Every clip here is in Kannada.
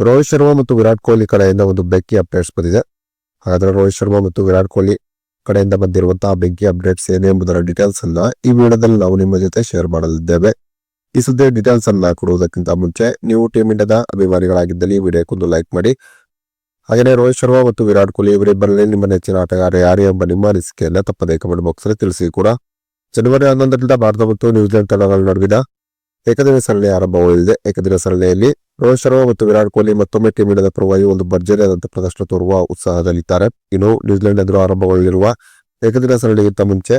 ರೋಹಿತ್ ಶರ್ಮಾ ಮತ್ತು ವಿರಾಟ್ ಕೊಹ್ಲಿ ಕಡೆಯಿಂದ ಒಂದು ಬೆಂಕಿ ಅಪ್ಡೇಟ್ಸ್ ಬಂದಿದೆ. ಹಾಗಾದ್ರೆ ರೋಹಿತ್ ಶರ್ಮಾ ಮತ್ತು ವಿರಾಟ್ ಕೊಹ್ಲಿ ಕಡೆಯಿಂದ ಬಂದಿರುವಂತಹ ಬೆಂಕಿ ಅಪ್ಡೇಟ್ಸ್ ಏನು ಎಂಬುದರ ಡೀಟೇಲ್ಸ್ ಅನ್ನ ಈ ವಿಡಿಯೋದಲ್ಲಿ ನಾವು ನಿಮ್ಮ ಜೊತೆ ಶೇರ್ ಮಾಡಲಿದ್ದೇವೆ. ಈ ಸುದ್ದಿ ಡೀಟೇಲ್ಸ್ ಅನ್ನ ಕೊಡುವುದಕ್ಕಿಂತ ಮುಂಚೆ ನೀವು ಟೀಮ್ ಇಂಡಿಯಾದ ಅಭಿಮಾನಿಗಳಾಗಿದ್ದಲ್ಲಿ ಈ ವಿಡಿಯೋಕ್ಕೊಂದು ಲೈಕ್ ಮಾಡಿ. ಹಾಗೆಯೇ ರೋಹಿತ್ ಶರ್ಮಾ ಮತ್ತು ವಿರಾಟ್ ಕೊಹ್ಲಿ ಇವರಿಬ್ಬರಲ್ಲಿ ನಿಮ್ಮ ನೆಚ್ಚಿನ ಆಟಗಾರ ಯಾರು ಎಂಬ ನಿಮ್ಮ ಅನಿಸಿಕೆಯನ್ನ ತಪ್ಪದೇ ಕಮೆಂಟ್ ಬಾಕ್ಸ್ ಅಲ್ಲಿ ತಿಳಿಸಿ ಕೂಡ. ಜನವರಿ 11ರಿಂದ ಭಾರತ ಮತ್ತು ನ್ಯೂಜಿಲೆಂಡ್ ತಂಡಗಳ ನಡುವಿನ ಏಕದಿನ ಸರಣಿ ಆರಂಭಗೊಳ್ಳಲಿದೆ. ಏಕದಿನ ಸರಣಿಯಲ್ಲಿ ರೋಹಿತ್ ಶರ್ಮಾ ಮತ್ತು ವಿರಾಟ್ ಕೊಹ್ಲಿ ಮತ್ತೊಮ್ಮೆ ಟೀಮ್ ಇಂಡಿಯಾದ ಪರವಾಗಿ ಒಂದು ಭರ್ಜರಿಯಾದಂತಹ ಪ್ರದರ್ಶನ ತೋರುವ ಉತ್ಸಾಹದಲ್ಲಿದ್ದಾರೆ. ಇನ್ನು ನ್ಯೂಜಿಲೆಂಡ್ ಎದುರು ಆರಂಭಗೊಳ್ಳಲಿರುವ ಏಕದಿನ ಸರಣಿಗಿಂತ ಮುಂಚೆ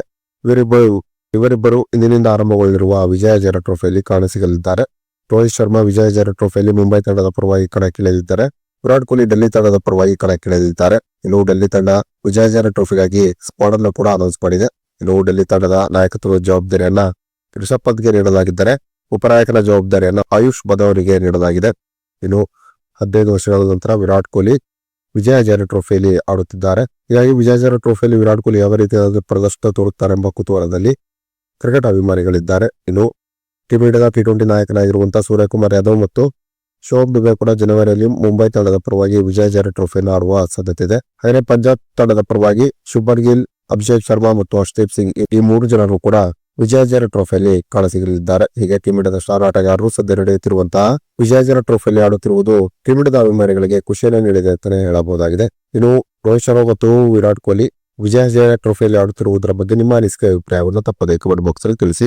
ಇವರಿಬ್ಬರು ಇಂದಿನಿಂದ ಆರಂಭಗೊಳ್ಳಲಿರುವ ವಿಜಯ ಹಜಾರೆ ಟ್ರೋಫಿಯಲ್ಲಿ ಕಾಣಸಿಗಲಿದ್ದಾರೆ. ರೋಹಿತ್ ಶರ್ಮಾ ವಿಜಯ ಹಜಾರೆ ಟ್ರೋಫಿಯಲ್ಲಿ ಮುಂಬೈ ತಂಡದ ಪರವಾಗಿ ಕಣಕ್ಕಿಳಿಯಲಿದ್ದಾರೆ. ವಿರಾಟ್ ಕೊಹ್ಲಿ ಡೆಲ್ಲಿ ತಂಡದ ಪರವಾಗಿ ಕಣಕ್ಕಿಳಿಯಲಿದ್ದಾರೆ. ಇನ್ನು ಡೆಲ್ಲಿ ತಂಡ ವಿಜಯ ಹಜಾರೆ ಟ್ರೋಫಿಗಾಗಿ ಸ್ಕ್ವಾಡ್ ಅನ್ನು ಕೂಡ ಅನೌನ್ಸ್ ಮಾಡಿದೆ. ಇನ್ನು ಡೆಲ್ಲಿ ತಂಡದ ನಾಯಕತ್ವದ ಜವಾಬ್ದಾರಿಯನ್ನ ರಿಷಬ್ ಪಂತ್ಗೆ ನೀಡಲಾಗಿದ್ದರೆ ಉಪನಾಯಕನ ಜವಾಬ್ದಾರಿಯನ್ನು ಆಯುಷ್ ಬದವರಿಗೆ ನೀಡಲಾಗಿದೆ. ಇನ್ನು 15 ವರ್ಷಗಳ ನಂತರ ವಿರಾಟ್ ಕೊಹ್ಲಿ ವಿಜಯ ಹಜಾರೆ ಟ್ರೋಫಿಯಲ್ಲಿ ಆಡುತ್ತಿದ್ದಾರೆ. ಹೀಗಾಗಿ ವಿಜಯ ಹಜಾರೆ ಟ್ರೋಫಿಯಲ್ಲಿ ವಿರಾಟ್ ಕೊಹ್ಲಿ ಯಾವ ರೀತಿಯಾದ ಪ್ರದರ್ಶನ ತೋರುತ್ತಾರೆ ಎಂಬ ಕುತೂಹಲದಲ್ಲಿ ಕ್ರಿಕೆಟ್ ಅಭಿಮಾನಿಗಳಿದ್ದಾರೆ. ಇನ್ನು ಟೀಮ್ ಇಂಡಿಯಾದ ಟಿ20 ನಾಯಕನಾಗಿರುವಂತಹ ಸೂರ್ಯಕುಮಾರ್ ಯಾದವ್ ಮತ್ತು ಶೋಭ್ ದುಬೆ ಕೂಡ ಜನವರಿಯಲ್ಲಿ ಮುಂಬೈ ತಂಡದ ಪರವಾಗಿ ವಿಜಯ ಹಜಾರೆ ಟ್ರೋಫಿಯನ್ನು ಆಡುವ ಸಾಧ್ಯತೆ ಇದೆ. ಹಾಗೆಯೇ ಪಂಜಾಬ್ ತಂಡದ ಪರವಾಗಿ ಶುಭ್ಮನ್ ಗಿಲ್, ಅಭಿಷೇಕ್ ಶರ್ಮಾ ಮತ್ತು ಹರ್ಷದೀಪ್ ಸಿಂಗ್ ಈ 3 ಜನರು ಕೂಡ ವಿಜಯ ಹಜಾರೆ ಟ್ರೋಫಿಯಲ್ಲಿ ಕಾಣಸಿಗಲಿದ್ದಾರೆ. ಹೀಗೆ ಟೀಮ್ ಇಂಡಿಯಾದ ಸ್ಟಾರ್ ಆಟಗಾರರು ಸದ್ಯ ನಡೆಯುತ್ತಿರುವಂತಹ ವಿಜಯ ಹಜಾರೆ ಟ್ರೋಫಿಯಲ್ಲಿ ಆಡುತ್ತಿರುವುದು ಟೀಮ್ ಇಂಡಿಯಾದ ಅಭಿಮಾನಿಗಳಿಗೆ ಖುಷಿಯನ್ನು ನೀಡಿದೆ ಅಂತಾನೆ ಹೇಳಬಹುದಾಗಿದೆ. ಇನ್ನು ರೋಹಿತ್ ಶರ್ಮಾ ಮತ್ತು ವಿರಾಟ್ ಕೊಹ್ಲಿ ವಿಜಯ ಹಜಾರೆ ಟ್ರೋಫಿಯಲ್ಲಿ ಆಡುತ್ತಿರುವುದರ ಬಗ್ಗೆ ನಿಮ್ಮ ಅನಿಸಿಕೆ ಅಭಿಪ್ರಾಯವನ್ನು ತಪ್ಪದೇ ಕಮೆಂಟ್ ಬಾಕ್ಸ್ ಅಲ್ಲಿ ತಿಳಿಸಿ.